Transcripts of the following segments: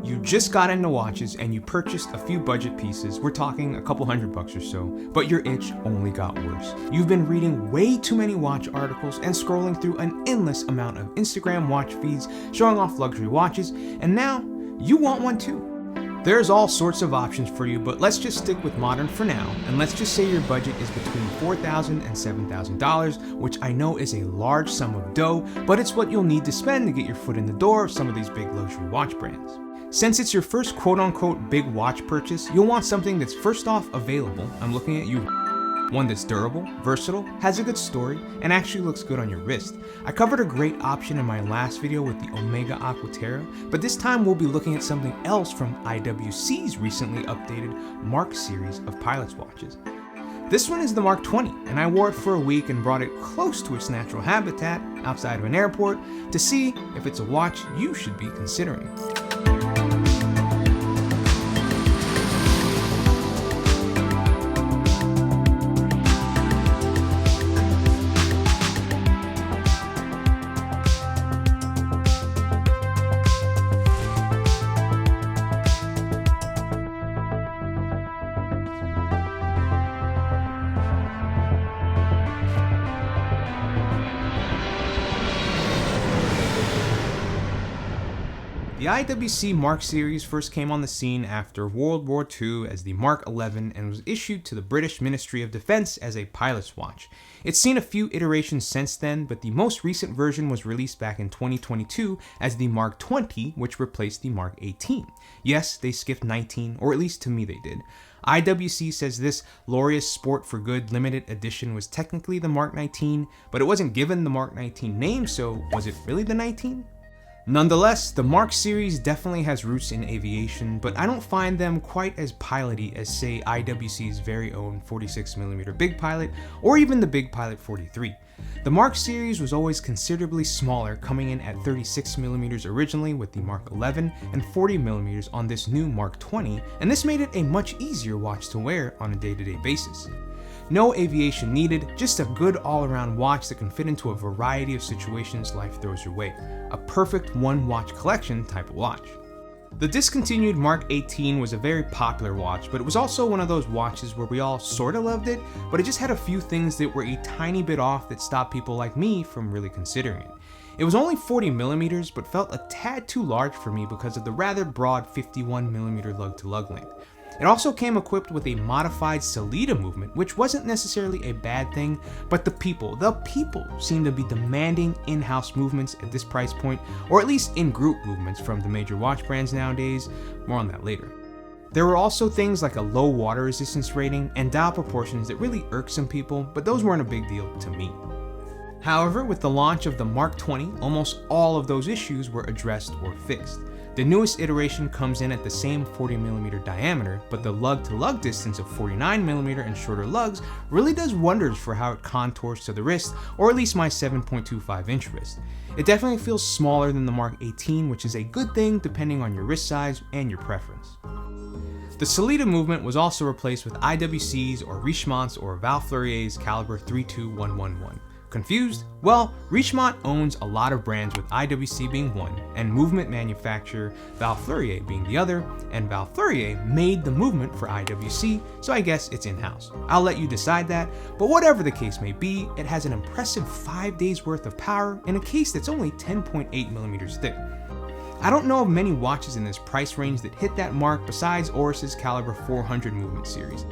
You just got into watches and you purchased a few budget pieces, we're talking a couple $100 or so, but your itch only got worse. You've been reading way too many watch articles and scrolling through an endless amount of Instagram watch feeds showing off luxury watches, and now you want one too. There's all sorts of options for you, but let's just stick with modern for now, and let's just say your budget is between $4,000 and $7,000, which I know is a large sum of dough, but it's what you'll need to spend to get your foot in the door of some of these big luxury watch brands. Since it's your first quote-unquote big watch purchase, you'll want something that's first off available, I'm looking at you, one that's durable, versatile, has a good story, and actually looks good on your wrist. I covered a great option in my last video with the Omega Aquaterra, but this time we'll be looking at something else from IWC's recently updated Mark series of pilot's watches. This one is the Mark 20, and I wore it for a week and brought it close to its natural habitat outside of an airport to see if it's a watch you should be considering. The IWC Mark series first came on the scene after World War II as the Mark 11 and was issued to the British Ministry of Defence as a pilot's watch. It's seen a few iterations since then, but the most recent version was released back in 2022 as the Mark 20, which replaced the Mark 18. Yes, they skipped 19, or at least to me they did. IWC says this Laureus Sport for Good limited edition was technically the Mark 19, but it wasn't given the Mark 19 name, so was it really the 19? Nonetheless, the Mark series definitely has roots in aviation, but I don't find them quite as piloty as, say, IWC's very own 46mm Big Pilot, or even the Big Pilot 43. The Mark series was always considerably smaller, coming in at 36mm originally with the Mark 11 and 40mm on this new Mark 20, and this made it a much easier watch to wear on a day-to-day basis. No aviation needed, just a good all-around watch that can fit into a variety of situations life throws your way. A perfect one-watch collection type of watch. The discontinued Mark 18 was a very popular watch, but it was also one of those watches where we all sorta loved it, but it just had a few things that were a tiny bit off that stopped people like me from really considering it. It was only 40mm, but felt a tad too large for me because of the rather broad 51mm lug-to-lug length. It also came equipped with a modified Salida movement, which wasn't necessarily a bad thing, but the people seem to be demanding in-house movements at this price point, or at least in-group movements from the major watch brands nowadays. More on that later. There were also things like a low water resistance rating and dial proportions that really irked some people, but those weren't a big deal to me. However, with the launch of the Mark 20, almost all of those issues were addressed or fixed. The newest iteration comes in at the same 40mm diameter, but the lug-to-lug distance of 49mm and shorter lugs really does wonders for how it contours to the wrist, or at least my 7.25-inch wrist. It definitely feels smaller than the Mark 18, which is a good thing depending on your wrist size and your preference. The Salida movement was also replaced with IWC's or Richemont's or Val Fleurier's caliber 32111. Confused? Well, Richemont owns a lot of brands, with IWC being one, and movement manufacturer Val Fleurier being the other, and Val Fleurier made the movement for IWC, so I guess it's in-house. I'll let you decide that, but whatever the case may be, it has an impressive 5 days worth of power in a case that's only 10.8mm thick. I don't know of many watches in this price range that hit that mark besides Oris's caliber 400 movement series.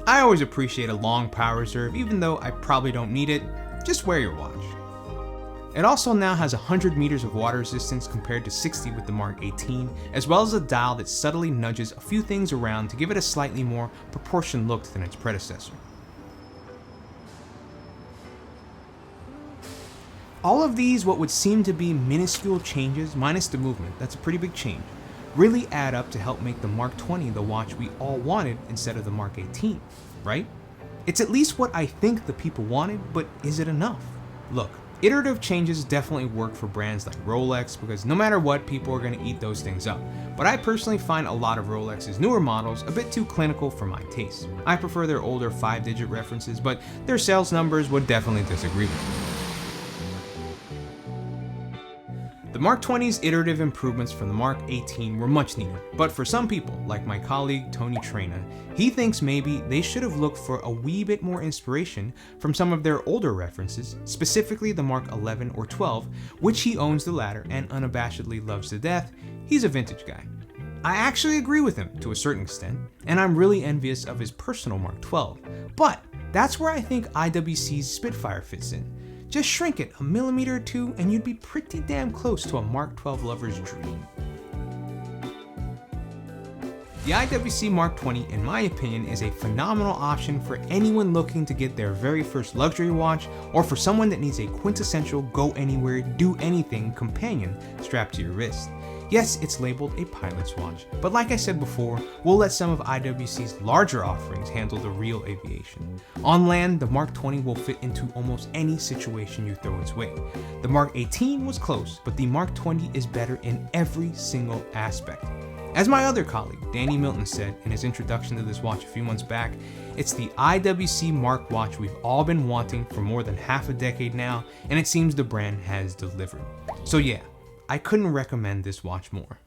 I always appreciate a long power reserve, even though I probably don't need it. Just wear your watch. It also now has 100 meters of water resistance compared to 60 with the Mark 18, as well as a dial that subtly nudges a few things around to give it a slightly more proportioned look than its predecessor. All of these, what would seem to be minuscule changes, minus the movement, that's a pretty big change, really add up to help make the Mark 20 the watch we all wanted instead of the Mark 18, right? It's at least what I think the people wanted, but is it enough? Look, iterative changes definitely work for brands like Rolex because no matter what, people are going to eat those things up. But I personally find a lot of Rolex's newer models a bit too clinical for my taste. I prefer their older 5-digit references, but their sales numbers would definitely disagree with me. The Mark 20's iterative improvements from the Mark 18 were much needed, but for some people, like my colleague Tony Trena, he thinks maybe they should have looked for a wee bit more inspiration from some of their older references, specifically the Mark 11 or 12, which he owns the latter and unabashedly loves to death. He's a vintage guy. I actually agree with him to a certain extent, and I'm really envious of his personal Mark 12, but that's where I think IWC's Spitfire fits in. Just shrink it a millimeter or two and you'd be pretty damn close to a Mark 12 lover's dream. The IWC Mark 20, in my opinion, is a phenomenal option for anyone looking to get their very first luxury watch, or for someone that needs a quintessential go anywhere, do anything companion strapped to your wrist. Yes, it's labeled a pilot's watch, but like I said before, we'll let some of IWC's larger offerings handle the real aviation. On land, the Mark 20 will fit into almost any situation you throw its way. The Mark 18 was close, but the Mark 20 is better in every single aspect. As my other colleague, Danny Milton, said in his introduction to this watch a few months back, it's the IWC Mark watch we've all been wanting for more than half a decade now, and it seems the brand has delivered. So yeah, I couldn't recommend this watch more.